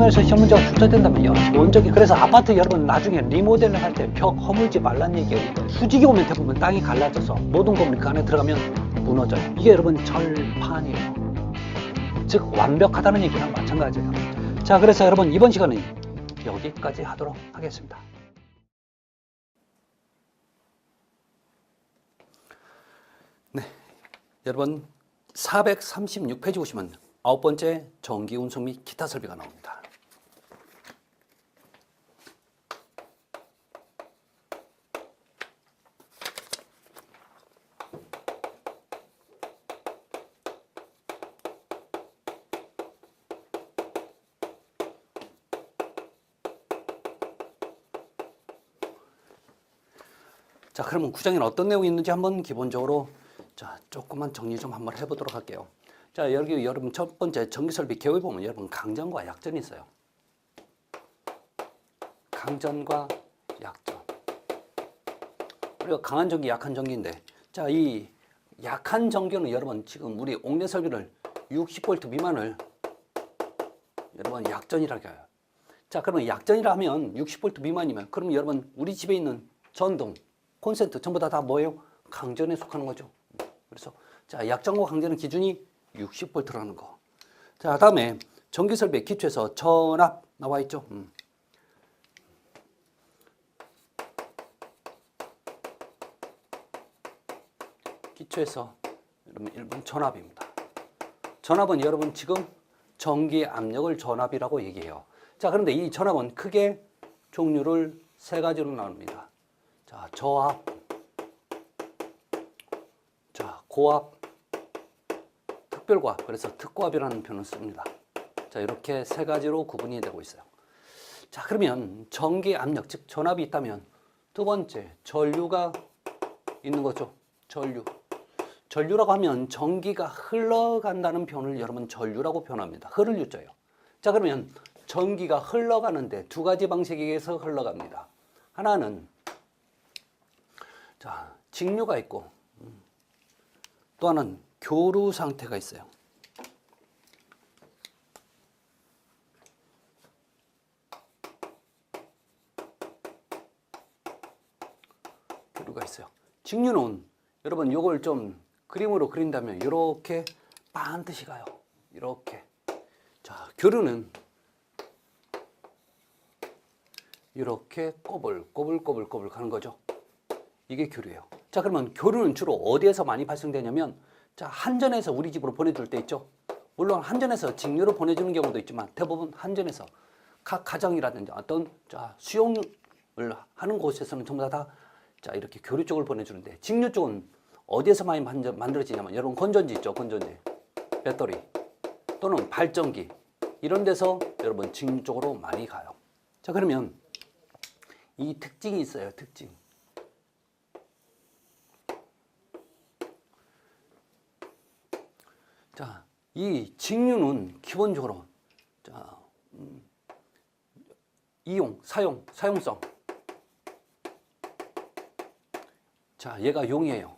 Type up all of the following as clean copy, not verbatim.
학교에서 시험 문제가 출제된다면요. 원적이 그래서 아파트 여러분 나중에 리모델링 할 때 벽 허물지 말란 얘기예요. 수직이 오면 대부분 땅이 갈라져서 모든 건물 그 안에 들어가면 무너져요. 이게 여러분 철판이에요. 즉 완벽하다는 얘기랑 마찬가지예요. 자, 그래서 여러분 이번 시간은 여기까지 하도록 하겠습니다. 네, 여러분 436페이지 보시면 9번째 전기 운송 및 기타 설비가 나옵니다. 자, 그러면 구장에는 어떤 내용이 있는지 한번 기본적으로 조금만 정리 좀 한번 해보도록 할게요. 자, 여기 여러분 첫 번째 전기설비 개요에 보면 여러분 강전과 약전이 있어요. 강전과 약전. 우리가 강한 전기, 약한 전기인데, 자, 이 약한 전기는 여러분 지금 우리 옥내 설비를 60V 미만을 여러분 약전이라고 해요. 자, 그러면 약전이라 하면 60V 미만이면 그러면 여러분 우리 집에 있는 전등, 콘센트 전부 다 뭐예요? 강전에 속하는 거죠. 그래서 자, 약전과 강전의 기준이 60V라는 거. 자, 다음에 전기설비의 기초에서 전압 나와 있죠. 기초에서 여러분 1번 전압입니다. 전압은 여러분 지금 전기 압력을 전압이라고 얘기해요. 자, 그런데 이 전압은 크게 종류를 세 가지로 나눕니다. 자, 저압, 자, 고압, 특별고압, 그래서 특고압이라는 표현을 씁니다. 자, 이렇게 세 가지로 구분이 되고 있어요. 자, 그러면 전기 압력, 즉 전압이 있다면 두 번째 전류가 있는 거죠. 전류. 전류라고 하면 전기가 흘러간다는 표현을 여러분 전류라고 표현합니다. 흐를 유자예요. 자, 그러면 전기가 흘러가는데 두 가지 방식에 의해서 흘러갑니다. 하나는 자, 직류가 있고 또 하나는 교류 상태가 있어요. 교류가 있어요. 직류는 여러분 요걸 좀 그림으로 그린다면 이렇게 반드시 가요. 이렇게. 자, 교류는 이렇게 꼬불꼬불 가는 거죠. 이게 교류예요. 자, 그러면 교류는 주로 어디에서 많이 발생되냐면 자, 한전에서 우리 집으로 보내줄 때 있죠. 물론 한전에서 직류로 보내주는 경우도 있지만 대부분 한전에서 각 가정이라든지 어떤 수용을 하는 곳에서는 전부 다 자, 이렇게 교류 쪽을 보내주는데 직류 쪽은 어디에서 많이 만들어지냐면 여러분 건전지 있죠. 건전지, 배터리 또는 발전기 이런 데서 여러분 직류 쪽으로 많이 가요. 자, 그러면 이 특징이 있어요. 특징. 자, 이 직류는 기본적으로 자, 사용성. 자, 얘가 용이에요.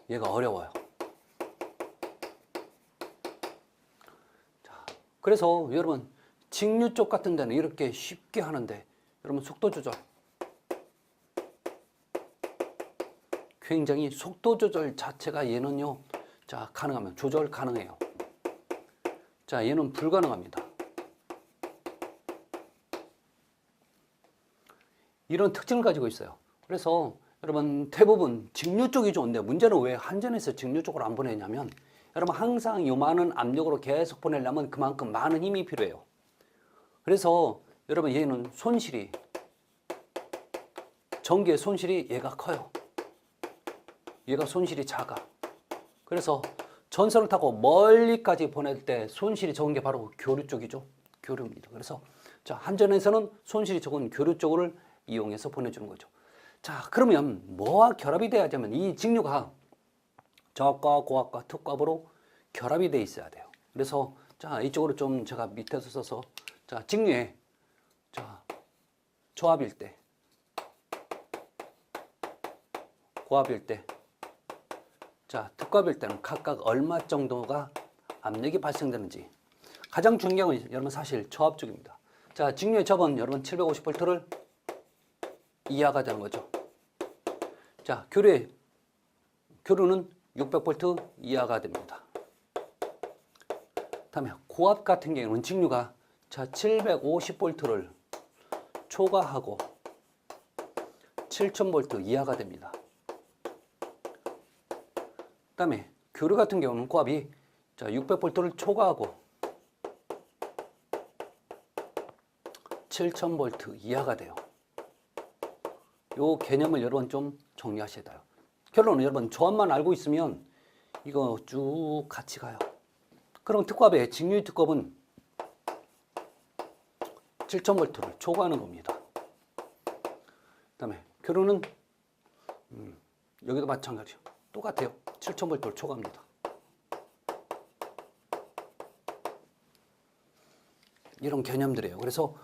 얘가 어려워요. 자, 그래서 여러분 직류 쪽 같은 데는 이렇게 쉽게 하는데 여러분 속도 조절. 굉장히 속도 조절 자체가 얘는요. 자, 가능하면 조절 가능해요. 자, 얘는 불가능합니다. 이런 특징을 가지고 있어요. 그래서 여러분 대부분 직류 쪽이 좋은데 문제는 왜 한전에서 직류 쪽으로 안 보내냐면 여러분 항상 요 많은 압력으로 계속 보내려면 그만큼 많은 힘이 필요해요. 그래서 여러분 얘는 손실이 전기의 손실이 얘가 커요. 얘가 손실이 작아. 그래서 전선을 타고 멀리까지 보낼 때 손실이 적은 게 바로 교류 쪽이죠. 교류입니다. 그래서 자, 한전에서는 손실이 적은 교류 쪽을 이용해서 보내주는 거죠. 자, 그러면 뭐와 결합이 돼야 되면 이 직류가 저압과 고압과 특고압으로 결합이 돼 있어야 돼요. 그래서 자, 이쪽으로 좀 제가 밑에서 써서 자, 직류에 자, 저압일 때, 고압일 때, 자, 특고압일 때는 각각 얼마 정도가 압력이 발생되는지 가장 중요한 건 여러분 사실 저압 쪽입니다. 자, 직류의 접은 여러분 750V를 이하가 되는 거죠. 자, 교류는 600V 이하가 됩니다. 다음에 고압 같은 경우는 직류가 자 750V를 초과하고 7000V 이하가 됩니다. 다음에 교류 같은 경우는 고압이 자 600V를 초과하고 7000V 이하가 돼요. 요 개념을 여러분 좀 정리하셔야 돼요. 결론은 여러분 저압만 알고 있으면 이거 쭉 같이 가요. 그럼 특고압의 직류 특고압은 7000V를 초과하는 겁니다. 그 다음에 교류는 여기도 마찬가지요. 똑같아요. 7000V를 초과합니다. 이런 개념들이에요. 그래서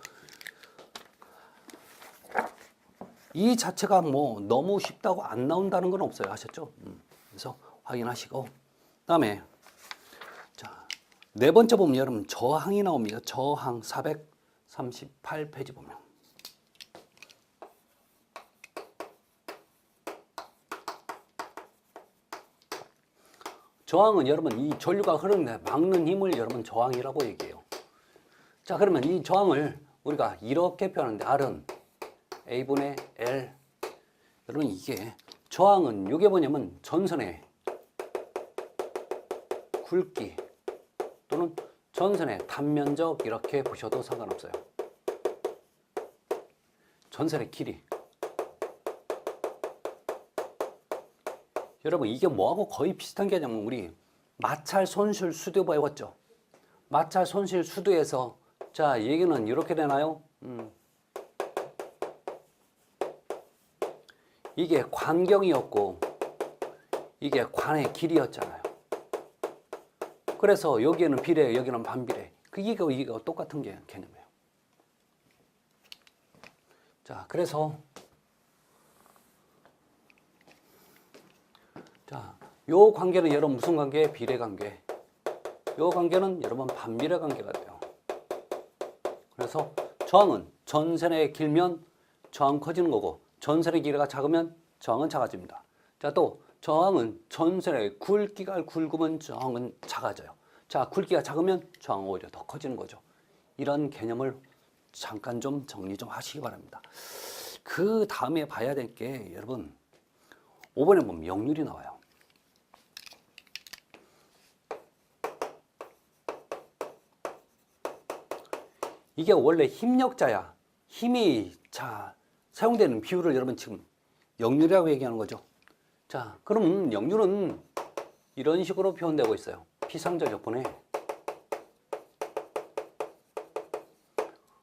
이 자체가 뭐 너무 쉽다고 안 나온다는 건 없어요. 아셨죠? 그래서 확인하시고 그다음에 자, 네 번째 보면 여러분 저항이 나옵니다. 저항 438페이지 보면 저항은 여러분 이 전류가 흐르는데 막는 힘을 여러분 저항이라고 얘기해요. 자, 그러면 이 저항을 우리가 이렇게 표현하는데 R은 A분의 L. 여러분 이게 저항은 이게 뭐냐면 전선의 굵기 또는 전선의 단면적 이렇게 보셔도 상관없어요. 전선의 길이. 여러분 이게 뭐하고 거의 비슷한 개념은 우리 마찰 손실 수도 배웠죠. 마찰 손실 수도에서 자 얘기는 이렇게 되나요? 이게 관경이었고 이게 관의 길이였잖아요. 그래서 여기에는 비례, 여기는 반비례. 이게 똑같은 개념이에요. 자, 그래서 자, 요 관계는 여러분 무슨 관계? 비례 관계. 요 관계는 여러분 반비례 관계가 돼요. 그래서 저항은 전선의 길면 저항 커지는 거고 전선의 길이가 작으면 저항은 작아집니다. 자, 또 저항은 전선의 굵기가 굵으면 저항은 작아져요. 자, 굵기가 작으면 저항은 오히려 더 커지는 거죠. 이런 개념을 잠깐 좀 정리 좀 하시기 바랍니다. 그 다음에 봐야 될 게 여러분 5번에 보면 역률이 나와요. 이게 원래 힘력자야. 힘이 자 사용되는 비율을 여러분 지금 역률이라고 얘기하는 거죠. 자, 그럼 역률은 이런 식으로 표현되고 있어요. 피상전력분의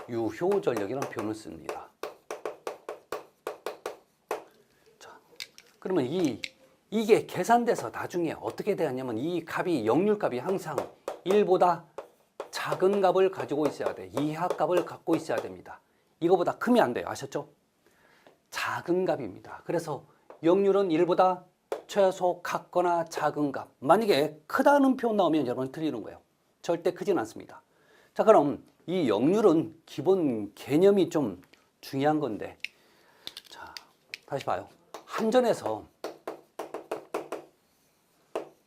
유효전력이라는 표현을 씁니다. 자, 그러면 이게 계산돼서 나중에 어떻게 되었냐면 이 값이 역률값이 항상 1보다 작은 값을 가지고 있어야 돼. 이하 값을 갖고 있어야 됩니다. 이거보다 크면 안 돼요. 아셨죠? 작은 값입니다. 그래서 역률은 1보다 최소 같거나 작은 값. 만약에 크다는 표현 나오면 여러분 틀리는 거예요. 절대 크진 않습니다. 자, 그럼 이 역률은 기본 개념이 좀 중요한 건데, 자, 다시 봐요. 한전에서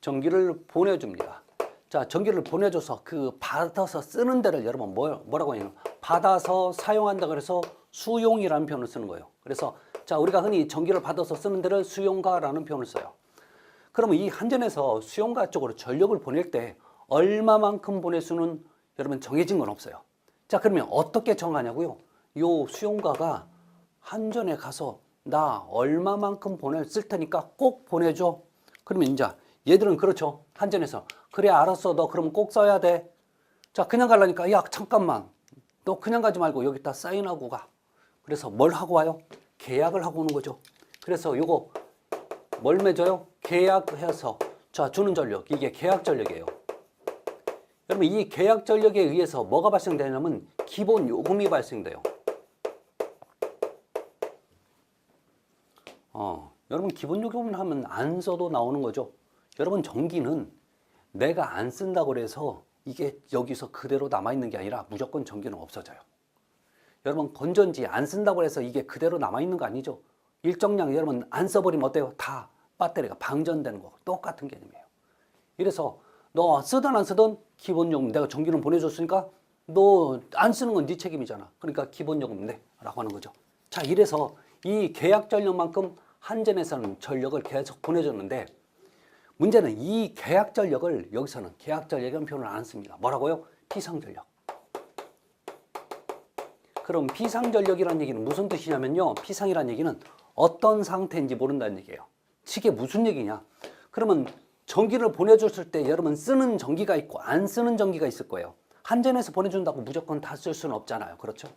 전기를 보내줍니다. 자, 전기를 보내줘서 그 받아서 쓰는 데를 여러분 뭐라고 해요? 받아서 사용한다 그래서 수용이라는 표현을 쓰는 거예요. 그래서 자, 우리가 흔히 전기를 받아서 쓰는 데를 수용가라는 표현을 써요. 그러면 이 한전에서 수용가 쪽으로 전력을 보낼 때 얼마만큼 보낼 수는 여러분 정해진 건 없어요. 자, 그러면 어떻게 정하냐고요? 요 수용가가 한전에 가서 나 얼마만큼 쓸 테니까 꼭 보내줘. 그러면 이제 얘들은 그렇죠. 한전에서 그래 알았어. 너 그럼 꼭 써야 돼. 자, 그냥 가려니까 야 잠깐만. 너 그냥 가지 말고 여기다 사인하고 가. 그래서 뭘 하고 와요? 계약을 하고 오는 거죠. 그래서 요거 뭘 맺어요? 계약해서 자 주는 전력. 이게 계약 전력이에요. 여러분 이 계약 전력에 의해서 뭐가 발생되냐면 기본 요금이 발생돼요. 여러분 기본 요금을 하면 안 써도 나오는 거죠. 여러분 전기는 내가 안 쓴다고 그래서 이게 여기서 그대로 남아있는 게 아니라 무조건 전기는 없어져요. 여러분 건전지 안 쓴다고 해서 이게 그대로 남아있는 거 아니죠. 일정량 여러분 안 써버리면 어때요? 다 배터리가 방전되는 거 똑같은 개념이에요. 이래서 너 쓰든 안 쓰든 기본요금 내가 전기는 보내줬으니까 너 안 쓰는 건 네 책임이잖아. 그러니까 기본요금 내 라고 하는 거죠. 자, 이래서 이 계약 전력만큼 한전에서는 전력을 계속 보내줬는데 문제는 이 계약 전력을 여기서는 계약 전력이라는 표현을 안 씁니다. 뭐라고요? 비상전력. 그럼 비상전력이라는 얘기는 무슨 뜻이냐면요. 비상이라는 얘기는 어떤 상태인지 모른다는 얘기예요. 이게 무슨 얘기냐? 그러면 전기를 보내줬을 때 여러분 쓰는 전기가 있고 안 쓰는 전기가 있을 거예요. 한전에서 보내준다고 무조건 다 쓸 수는 없잖아요. 그렇죠?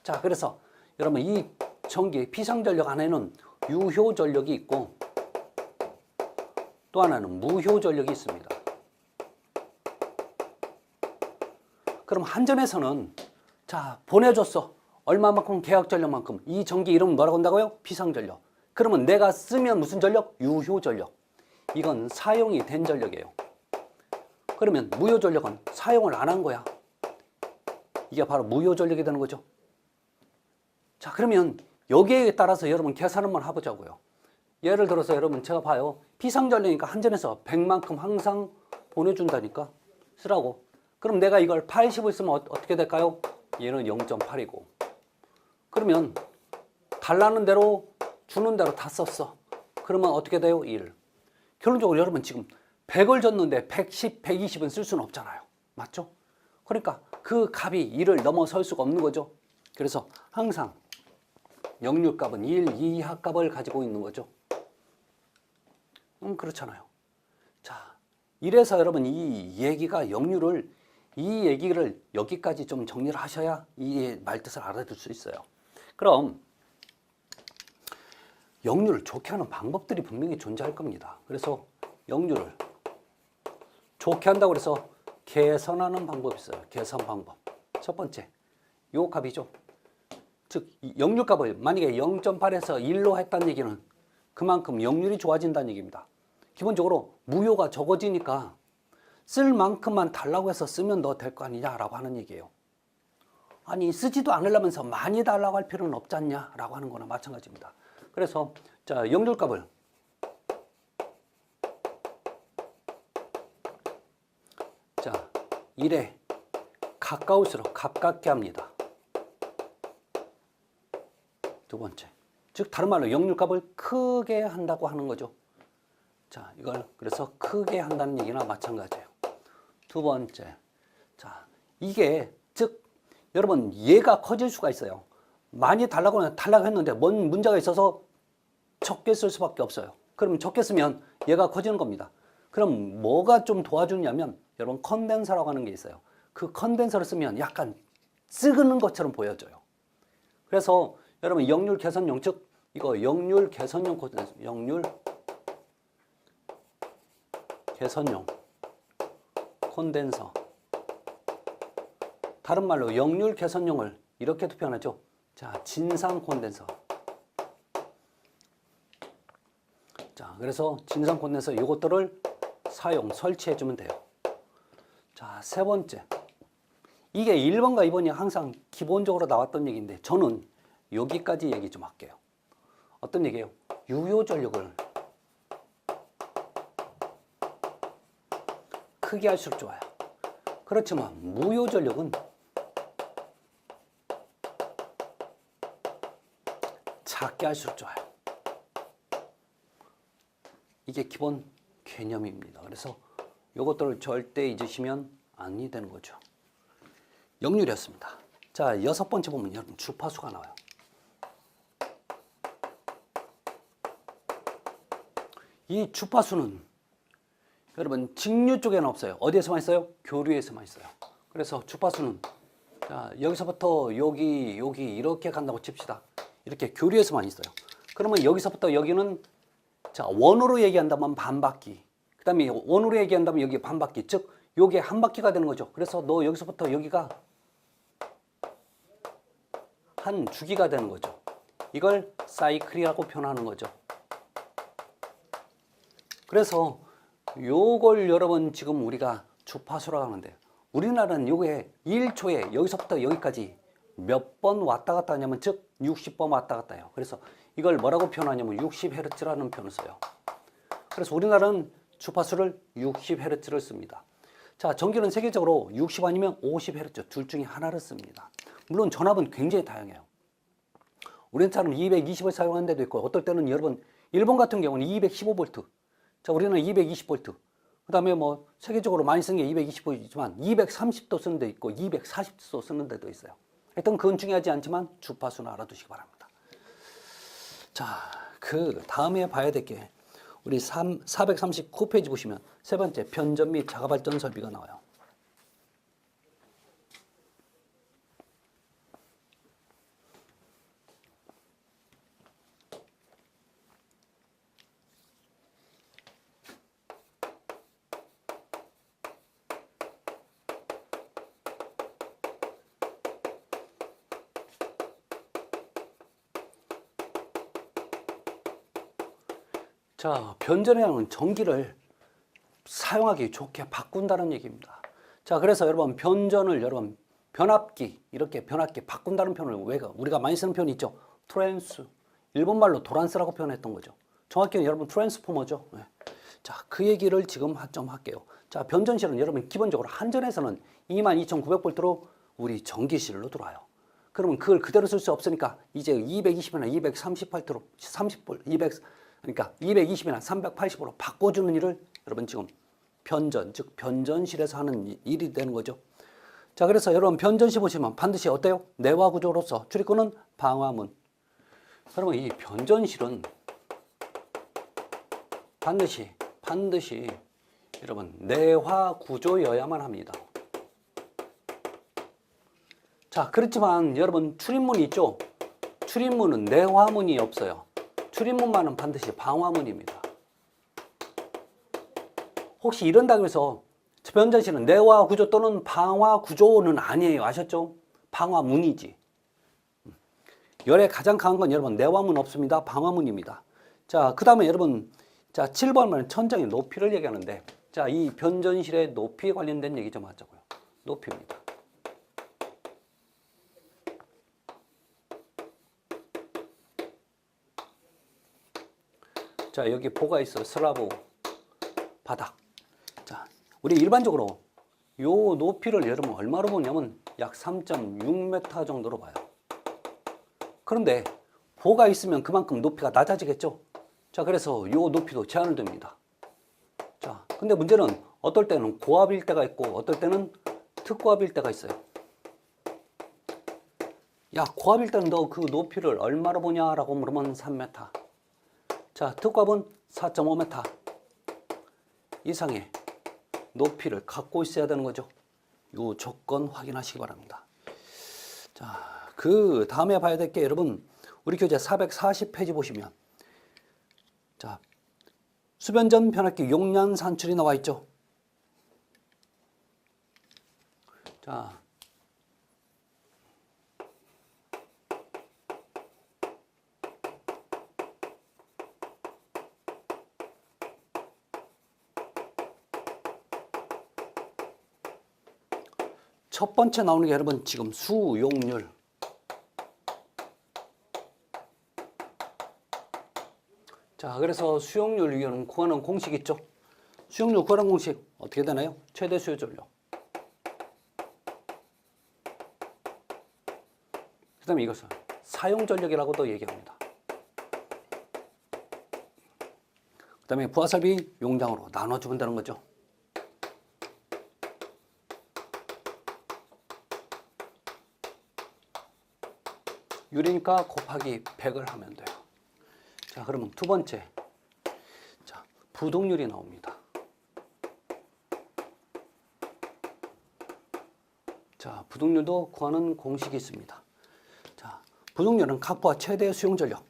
자, 그래서 여러분 이 전기 비상전력 안에는 유효전력이 있고 또 하나는 무효전력이 있습니다. 그럼 한전에서는 자 보내줬어. 얼마만큼 계약전력만큼 이 전기 이름은 뭐라고 한다고요? 비상전력. 그러면 내가 쓰면 무슨 전력? 유효전력. 이건 사용이 된 전력이에요. 그러면 무효전력은 사용을 안 한 거야. 이게 바로 무효전력이 되는 거죠. 자, 그러면 여기에 따라서 여러분 계산을 한번 해보자고요. 예를 들어서 여러분 제가 봐요. 비상전력이니까 한전에서 100만큼 항상 보내준다니까 쓰라고. 그럼 내가 이걸 80을 쓰면 어떻게 될까요? 얘는 0.8이고. 그러면 달라는 대로 주는 대로 다 썼어. 그러면 어떻게 돼요? 1. 결론적으로 여러분 지금 100을 줬는데 110, 120은 쓸 수는 없잖아요. 맞죠? 그러니까 그 값이 1을 넘어설 수가 없는 거죠. 그래서 항상 역률값은 1 이하 값을 가지고 있는 거죠. 그렇잖아요. 자, 이래서 여러분 이 얘기가 역률을 이 얘기를 여기까지 좀 정리를 하셔야 이 말뜻을 알아들 수 있어요. 그럼 역률을 좋게 하는 방법들이 분명히 존재할 겁니다. 그래서 역률을 좋게 한다고 해서 개선하는 방법이 있어요. 개선 방법. 첫 번째, 요 값이죠. 즉 역률값을 만약에 0.8에서 1로 했다는 얘기는 그만큼 역률이 좋아진다는 얘기입니다. 기본적으로 무효가 적어지니까 쓸 만큼만 달라고 해서 쓰면 너 될 거 아니냐라고 하는 얘기예요. 아니 쓰지도 않으려면서 많이 달라고 할 필요는 없지 않냐라고 하는 거나 마찬가지입니다. 그래서 자 역률값을 자 1에 가까울수록 가깝게 합니다. 두 번째, 즉 다른 말로 역률값을 크게 한다고 하는 거죠. 자 이걸 그래서 크게 한다는 얘기나 마찬가지예요. 두 번째, 자 이게 즉 여러분 얘가 커질 수가 있어요. 많이 달라고 했는데 뭔 문제가 있어서 적게 쓸 수밖에 없어요. 그럼 적게 쓰면 얘가 커지는 겁니다. 그럼 뭐가 좀 도와주냐면 여러분 컨덴서라고 하는 게 있어요. 그 컨덴서를 쓰면 약간 쓰는 것처럼 보여져요. 그래서 여러분 역률 개선용 즉 이거 역률 개선용 컨덴서, 역률 개선용 콘덴서. 다른 말로 역률 개선용을 이렇게도 표현하죠. 자, 진상 콘덴서. 자, 그래서 진상 콘덴서 이것들을 사용, 설치해 주면 돼요. 자, 세 번째. 이게 1번과 2번이 항상 기본적으로 나왔던 얘기인데 저는 여기까지 얘기 좀 할게요. 어떤 얘기예요? 유효전력을 크게 할수록 좋아요. 그렇지만 무효전력은 작게 할수록 좋아요. 이게 기본 개념입니다. 그래서 이것들을 절대 잊으시면 아니 되는 거죠. 역률이었습니다. 자, 6번째 보면 여러분 주파수가 나와요. 이 주파수는 여러분 직류 쪽에는 없어요. 어디에서만 있어요? 교류에서만 있어요. 그래서 주파수는 자, 여기서부터 여기 이렇게 간다고 칩시다. 이렇게 교류에서만 있어요. 그러면 여기서부터 여기는 자, 원으로 얘기한다면 반바퀴. 그 다음에 원으로 얘기한다면 여기 반바퀴. 즉 요게 한 바퀴가 되는 거죠. 그래서 너 여기서부터 여기가 한 주기가 되는 거죠. 이걸 사이클이라고 표현하는 거죠. 그래서 요걸 여러분 지금 우리가 주파수라고 하는데 우리나라는 요게 1초에 여기서부터 여기까지 몇 번 왔다 갔다 하냐면 즉 60번 왔다 갔다 해요. 그래서 이걸 뭐라고 표현하냐면 60Hz라는 표현을 써요. 그래서 우리나라는 주파수를 60Hz를 씁니다. 자, 전기는 세계적으로 60 아니면 50Hz 둘 중에 하나를 씁니다. 물론 전압은 굉장히 다양해요. 우리나라는 220을 사용하는 데도 있고 어떨 때는 여러분 일본 같은 경우는 215V, 자 우리는 220V, 그 다음에 뭐 세계적으로 많이 쓰는 게 220V이지만 230도 쓰는 데 있고 240도 쓰는 데도 있어요. 하여튼 그건 중요하지 않지만 주파수는 알아두시기 바랍니다. 자, 그 다음에 봐야 될 게 우리 439페이지 보시면 세 번째 변전 및 자가발전 설비가 나와요. 자, 변전이라는 전기를 사용하기 좋게 바꾼다는 얘기입니다. 자, 그래서 여러분 변전을 여러분 변압기, 이렇게 변압기 바꾼다는 표현을 우리가 많이 쓰는 표현이 있죠. 트랜스, 일본말로 도란스라고 표현했던 거죠. 정확히는 여러분 트랜스포머죠. 네. 자, 그 얘기를 지금 좀 할게요. 자, 변전실은 여러분 기본적으로 한전에서는 22,900V로 우리 전기실로 들어와요. 그러면 그걸 그대로 쓸 수 없으니까 이제 220이나 238V로 그러니까 220이나 380으로 바꿔주는 일을 여러분 지금 변전, 즉 변전실에서 하는 일이 되는 거죠. 자, 그래서 여러분 변전실 보시면 반드시 어때요? 내화 구조로서 출입구는 방화문. 여러분 이 변전실은 반드시 여러분 내화 구조여야만 합니다. 자, 그렇지만 여러분 출입문이 있죠? 출입문은 내화문이 없어요. 출입문만은 반드시 방화문입니다. 혹시 이런다고 해서 변전실은 내화 구조 또는 방화 구조는 아니에요. 아셨죠? 방화문이지. 열에 가장 강한 건 여러분 내화문 없습니다. 방화문입니다. 자, 그 다음에 여러분 자 7번은 천장의 높이를 얘기하는데 자, 이 변전실의 높이에 관련된 얘기 좀 하자고요. 높이입니다. 자, 여기 보가 있어. 슬라브 바닥. 자, 우리 일반적으로 요 높이를 여러분 얼마로 보냐면 약 3.6m 정도로 봐요. 그런데 보가 있으면 그만큼 높이가 낮아지겠죠. 자, 그래서 요 높이도 제한을 둡니다. 자, 근데 문제는 어떨 때는 고압일 때가 있고 어떨 때는 특고압일 때가 있어요. 야, 고압일 때는 너 그 높이를 얼마로 보냐라고 물으면 3m. 자, 특고압은 4.5m 이상의 높이를 갖고 있어야 되는 거죠. 이 조건 확인하시기 바랍니다. 자, 그 다음에 봐야 될 게 여러분 우리 교재 440페이지 보시면 자, 수변전 변압기 용량 산출이 나와 있죠. 자, 첫 번째 나오는 게 여러분 지금 수용률. 자, 그래서 수용률 위원은 구하는 공식 있죠. 수용률 구하는 공식 어떻게 되나요? 최대 수요 전력. 그 다음에 이것은 사용 전력이라고도 얘기합니다. 그 다음에 부하설비 용량으로 나눠주면 되는 거죠. 유리니까 곱하기 100을 하면 돼요. 자, 그러면 두 번째. 자, 부동률이 나옵니다. 자, 부동률도 구하는 공식이 있습니다. 자, 부동률은 각 부하 최대 수용 전력.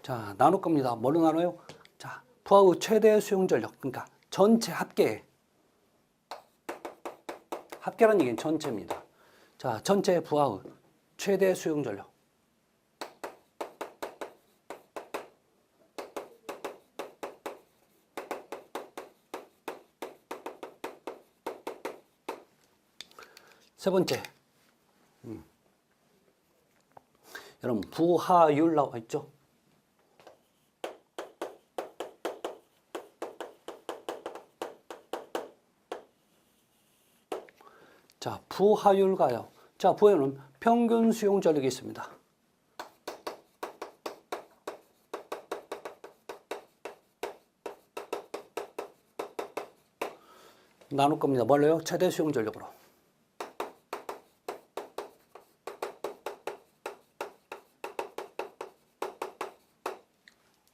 자, 나눌 겁니다. 뭘로 나눠요? 자, 부하의 최대 수용 전력. 그러니까 전체 합계. 합계라는 얘기는 전체입니다. 자, 자, 전체 부하의 최대 수용 전력. 세 번째, 여러분 부하율 나와 있죠? 자, 부하율과요. 자, 부하율은 평균 수용 전력이 있습니다. 나눌 겁니다. 뭘로요? 최대 수용 전력으로.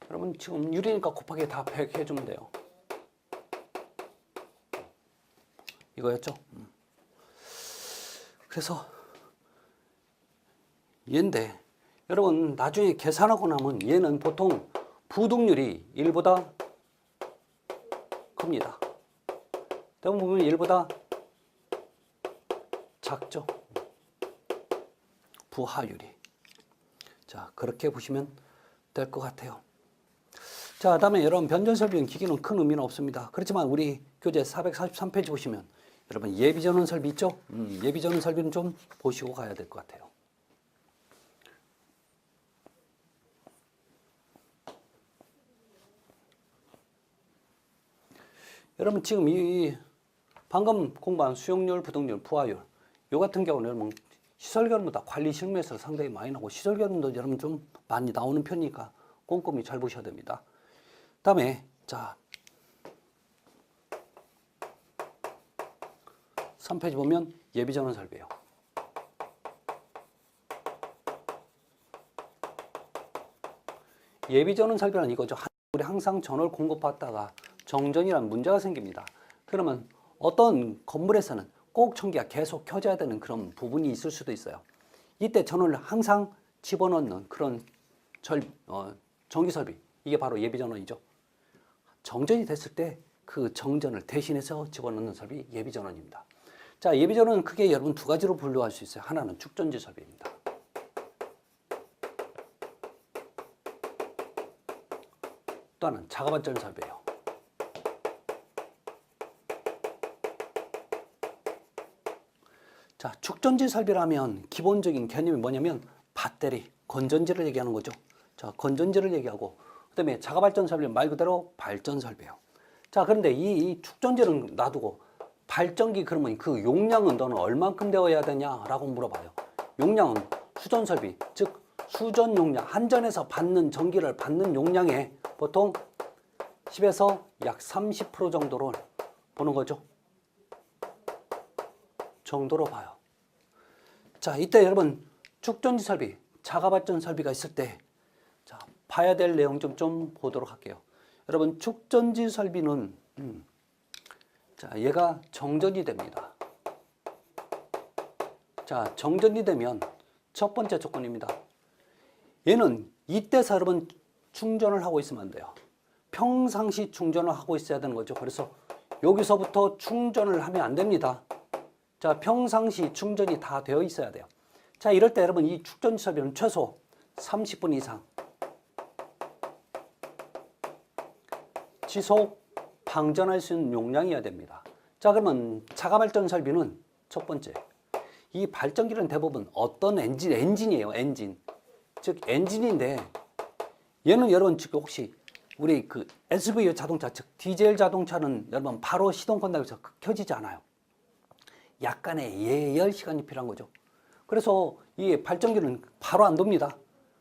여러분 지금 유리니까 곱하기 다 100 해주면 돼요. 이거였죠? 그래서 얘인데 여러분 나중에 계산하고 나면 얘는 보통 부등률이 1보다 큽니다. 대부분 보면 1보다 작죠. 부하율이. 자, 그렇게 보시면 될 것 같아요. 자, 다음에 여러분 변전설비용 기기는 큰 의미는 없습니다. 그렇지만 우리 교재 443페이지 보시면 여러분 예비전원 설비 있죠? 예비전원 설비는 좀 보시고 가야 될 것 같아요. 여러분 지금 이 방금 공부한 수용률, 부등률, 부하율 요 같은 경우는 여러분 시설 결혼보다 관리 실무에서 상당히 많이 나오고 시설 결혼도 여러분 좀 많이 나오는 편이니까 꼼꼼히 잘 보셔야 됩니다. 다음에 자 3페이지 보면 예비전원 설비예요. 예비전원 설비는 이거죠. 우리 항상 전원을 공급받다가 정전이라는 문제가 생깁니다. 그러면 어떤 건물에서는 꼭 전기가 계속 켜져야 되는 그런 부분이 있을 수도 있어요. 이때 전원을 항상 집어넣는 그런 전기 설비, 이게 바로 예비전원이죠. 정전이 됐을 때 그 정전을 대신해서 집어넣는 설비 예비전원입니다. 자, 예비전원은 크게 여러분 두 가지로 분류할 수 있어요. 하나는 축전지 설비입니다. 또 하나는 자가발전 설비예요. 자, 축전지 설비라면 기본적인 개념이 뭐냐면 배터리, 건전지를 얘기하는 거죠. 자, 건전지를 얘기하고 그다음에 자가발전 설비 말 그대로 발전 설비예요. 자, 그런데 이 축전지는 놔두고 발전기 그러면 그 용량은 너는 얼만큼 되어야 되냐라고 물어봐요. 용량은 수전 설비, 즉 수전 용량, 한전에서 받는 전기를 받는 용량의 보통 10에서 약 30% 정도로 보는 거죠. 정도로 봐요. 자, 이때 여러분 축전지 설비, 자가발전 설비가 있을 때 자, 봐야 될 내용 좀 보도록 할게요. 여러분 축전지 설비는 자, 얘가 정전이 됩니다. 자, 정전이 되면 첫 번째 조건입니다. 얘는 이때서 여러분 충전을 하고 있으면 안 돼요. 평상시 충전을 하고 있어야 되는 거죠. 그래서 여기서부터 충전을 하면 안 됩니다. 자, 평상시 충전이 다 되어 있어야 돼요. 자, 이럴 때 여러분 이 축전지 설비는 최소 30분 이상 지속 방전할 수 있는 용량이어야 됩니다. 자, 그러면 자가발전 설비는 첫 번째, 이 발전기는 대부분 어떤 엔진이에요. 엔진. 즉 엔진인데 얘는 여러분 지금 혹시 우리 그 SUV 자동차, 즉 디젤 자동차는 여러분 바로 시동 건다고 해서 켜지지 않아요. 약간의 예열 시간이 필요한 거죠. 그래서 이 발전기는 바로 안 돕니다.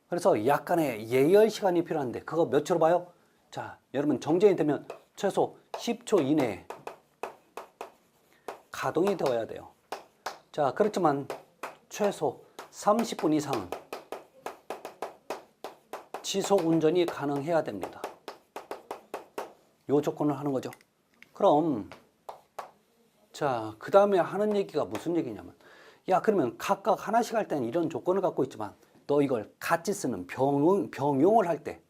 그래서 약간의 예열 시간이 필요한데 그거 몇 초로 봐요? 자, 여러분 정전이 되면 최소 10초 이내에 가동이 되어야 돼요. 자, 그렇지만 최소 30분 이상은 지속 운전이 가능해야 됩니다. 요 조건을 하는 거죠. 그럼 자, 그 다음에 하는 얘기가 무슨 얘기냐면 야, 그러면 각각 하나씩 할 때는 이런 조건을 갖고 있지만 너 이걸 같이 쓰는 병용을 할 때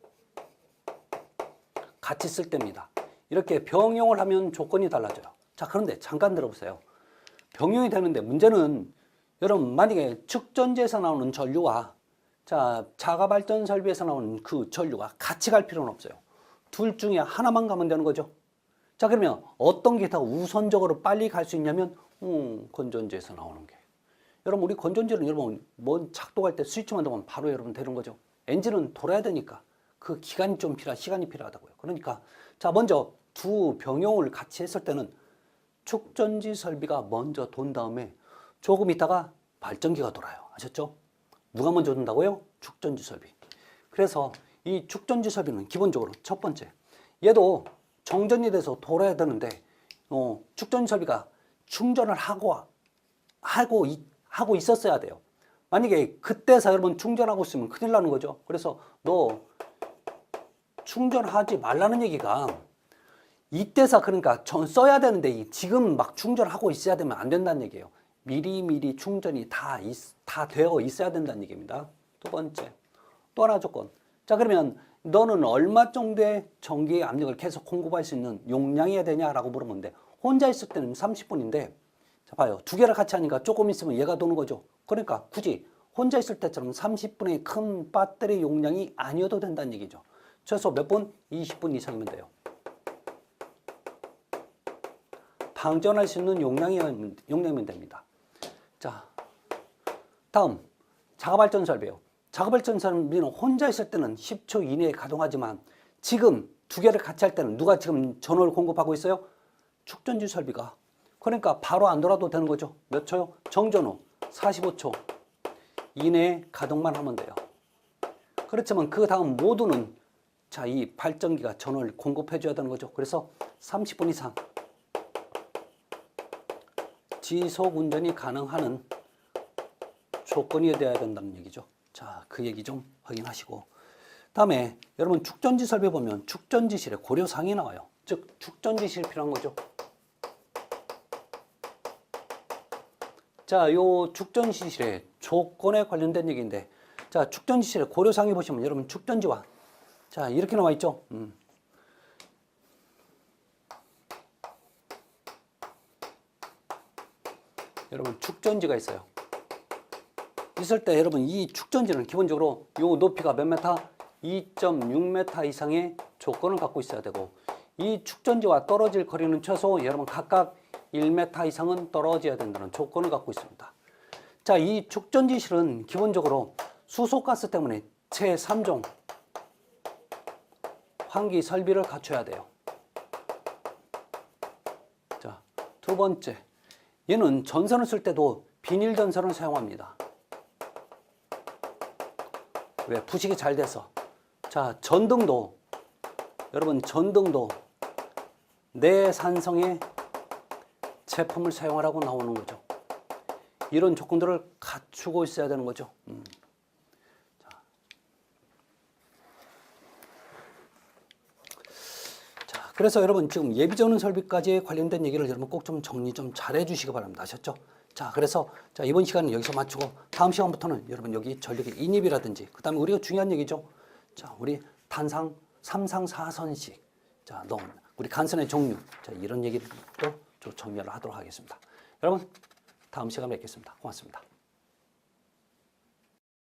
같이 쓸 때입니다. 이렇게 병용을 하면 조건이 달라져요. 자, 그런데 잠깐 들어보세요. 병용이 되는데 문제는 여러분 만약에 축전지에서 나오는 전류와 자, 자가발전 설비에서 나오는 그 전류가 같이 갈 필요는 없어요. 둘 중에 하나만 가면 되는 거죠. 자, 그러면 어떤 게 더 우선적으로 빨리 갈 수 있냐면 건전지에서 나오는 게. 여러분 우리 건전지는 여러분 뭔 작동할 때 스위치만 넣으면 바로 여러분 되는 거죠. 엔진은 돌아야 되니까 그 기간이 좀 시간이 필요하다고요. 그러니까 자, 먼저 두 병용을 같이 했을 때는 축전지 설비가 먼저 돈 다음에 조금 있다가 발전기가 돌아요. 아셨죠? 누가 먼저 돈다고요? 축전지 설비. 그래서 이 축전지 설비는 기본적으로 첫 번째, 얘도 정전이 돼서 돌아야 되는데 축전지 설비가 충전을 하고 있었어야 돼요. 만약에 그때서 여러분 충전하고 있으면 큰일 나는 거죠. 그래서 너 충전하지 말라는 얘기가 이때서 그러니까 써야 되는데 지금 막 충전하고 있어야 되면 안 된다는 얘기예요. 미리미리 충전이 다 되어 있어야 된다는 얘기입니다. 두 번째, 또 하나 조건. 자, 그러면 너는 얼마 정도의 전기의 압력을 계속 공급할 수 있는 용량이어야 되냐라고 물어보는데 혼자 있을 때는 30분인데 자, 봐요. 두 개를 같이 하니까 조금 있으면 얘가 도는 거죠. 그러니까 굳이 혼자 있을 때처럼 30분의 큰 배터리 용량이 아니어도 된다는 얘기죠. 최소 몇 분? 20분 이상이면 돼요. 방전할 수 있는 용량이면 됩니다. 자, 다음 자가발전 설비예요. 자가발전 설비는 혼자 있을 때는 10초 이내에 가동하지만 지금 두 개를 같이 할 때는 누가 지금 전원을 공급하고 있어요? 축전지 설비가. 그러니까 바로 안 돌아도 되는 거죠. 몇 초요? 정전 후 45초 이내에 가동만 하면 돼요. 그렇지만 그 다음 모두는 자, 이 발전기가 전원을 공급해 줘야 되는 거죠. 그래서 30분 이상 지속 운전이 가능한 조건이 되어야 된다는 얘기죠. 자, 그 얘기 좀 확인하시고 다음에 여러분 축전지 설비 보면 축전지실에 고려사항이 나와요. 즉 축전지실 필요한 거죠. 자, 요 축전지실의 조건에 관련된 얘기인데 자, 축전지실에 고려사항에 보시면 여러분 축전지와 자, 이렇게 나와 있죠. 여러분 축전지가 있어요. 있을 때 여러분 이 축전지는 기본적으로 요 높이가 몇 메타? 2.6m 이상의 조건을 갖고 있어야 되고 이 축전지와 떨어질 거리는 최소 여러분 각각 1m 이상은 떨어져야 된다는 조건을 갖고 있습니다. 자, 이 축전지실은 기본적으로 수소가스 때문에 제3종 환기 설비를 갖춰야 돼요. 자, 두 번째, 얘는 전선을 쓸 때도 비닐 전선을 사용합니다. 왜? 부식이 잘 돼서. 자, 전등도 여러분 전등도 내산성의 제품을 사용하라고 나오는 거죠. 이런 조건들을 갖추고 있어야 되는 거죠. 자, 그래서 여러분 지금 예비전원 설비까지 관련된 얘기를 여러분 꼭 좀 정리 좀 잘 해주시기 바랍니다. 아셨죠? 자, 그래서 자, 이번 시간은 여기서 마치고 다음 시간부터는 여러분 여기 전력의 인입이라든지 그 다음에 우리가 중요한 얘기죠. 자, 우리 탄상 3상 4선식 자, 우리 간선의 종류 자, 이런 얘기를 또 정리를 하도록 하겠습니다. 여러분 다음 시간에 뵙겠습니다. 고맙습니다.